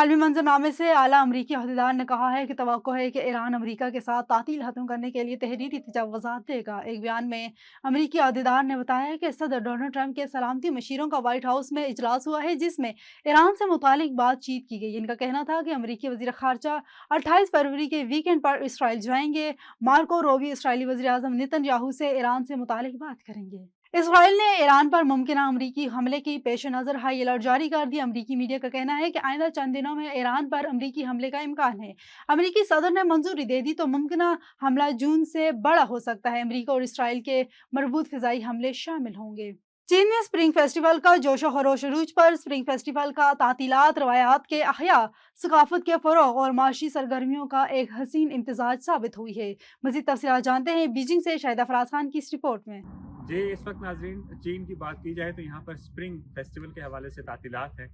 عالمی मंजरनामे से आला अमरीकी अहदेदार ने कहा है कि तवक्को है कि ईरान अमरीका के साथ तातील खत्म करने के लिए तहरीरी तजावुज़ात देगा। एक बयान में अमरीकी अहदेदार ने बताया कि सदर डोनाल्ड ट्रंप के सलामती मशीरों का व्हाइट हाउस में इजलास हुआ है, जिसमें ईरान से मुतालिक बातचीत की गई। इनका कहना था कि अमरीकी वज़ीर ख़ारजा 28 फरवरी के वीकेंड पर इसराइल जाएंगे। मार्को रूबियो इसराइली वज़ीर आज़म नेतन्याहू से ईरान से मुतालिक बात करेंगे। इसराइल ने ईरान पर मुमकिन अमरीकी हमले की पेश नज़र हाई अलर्ट जारी कर दिया। अमरीकी मीडिया का कहना है कि आइंदा चंद दिनों में ईरान पर अमरीकी हमले का इम्कान है। अमरीकी सदर ने मंजूरी दे दी तो मुमकिन हमला जून से बड़ा हो सकता है। अमरीका और इसराइल के मरबूत फ़िज़ाई हमले शामिल होंगे। चीन में स्प्रिंग फेस्टिवल का जोशो खरोश अरूज पर। स्प्रिंग फेस्टिवल का तातीलात, रवायात के अहया, सकाफत के फ़रोग़ और माशी सरगर्मियों का एक हसीन इम्तिज़ाज साबित हुई है। मज़ीद तफ़सीलात जानते हैं बीजिंग से शाहिद अफराज खान की इस रिपोर्ट में। जी, इस वक्त नाज़रीन चीन की बात की जाए तो यहाँ पर स्प्रिंग फेस्टिवल के हवाले से तातीलात हैं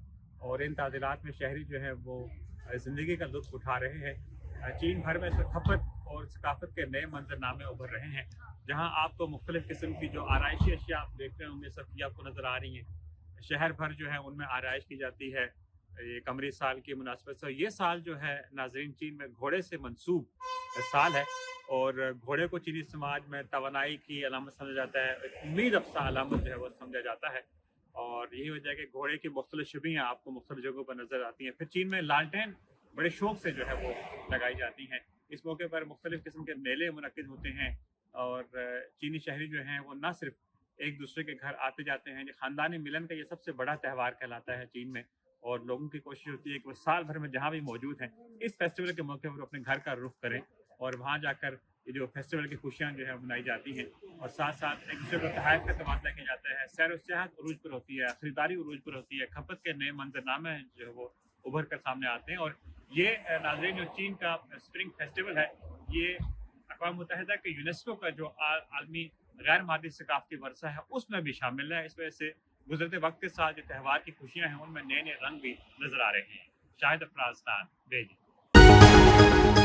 और इन तातीलात में शहरी जो है वो ज़िंदगी का लुत्फ़ उठा रहे हैं। चीन भर में खपत और सकाफत के नए मंजरनामे उभर रहे हैं, जहाँ आपको मुख्तलिफ़ किस्म की जो आराइशी अशिया आप देख रहे होंगे सब ये आपको नज़र आ रही हैं। शहर भर जो है उनमें आराइश की जाती है ये कमरी साल की मुनासबत से। ये साल जो है नाज़रीन चीन में घोड़े से मंसूब साल है और घोड़े को चीनी समाज में तवानाई की अलामत समझा जाता है, एक उम्मीद अफ़ज़ा अलामत जो है वो समझा जाता है और यही वजह है कि घोड़े की मुख्तलिफ़ छबियाँ आपको मुख्तलिफ़ जगहों पर नज़र आती हैं। फिर चीन में लालटेन बड़े शौक से जो है वो लगाई जाती हैं। इस मौके पर मुख्तलिफ़ किस्म के मेले मुनक्किद होते हैं और चीनी शहरी जो हैं वो न सिर्फ एक दूसरे के घर आते जाते हैं, ख़ानदानी मिलन का ये सबसे बड़ा त्यौहार कहलाता है चीन में और लोगों की कोशिश होती है कि वो साल भर में जहाँ भी मौजूद हैं इस फेस्टिवल के मौके पर अपने घर का रुख करें और वहाँ जाकर ये जो फेस्टिवल की खुशियाँ जो है मनाई जाती हैं और साथ साथ एक दूसरे को तोहफ़े का तबादला किया जाता है। सैर व सियाहत उरूज पर होती है, ख़रीदारी उरूज पर होती है, खपत के नए मंजरनामे जो है वो उभर कर सामने आते हैं और ये नाज़रीन जो चीन का स्प्रिंग फेस्टिवल है ये अक़वाम मुत्तहिदा के यूनेस्को का जो आलमी गैर मादी सकाफ़ती वर्सा है उसमें भी शामिल है। इस वजह से गुज़रते वक्त के साथ जो त्यौहार की खुशियाँ हैं उनमें नए नए रंग भी नज़र आ रहे हैं। शाहिद अफराज खान, बेजिंग।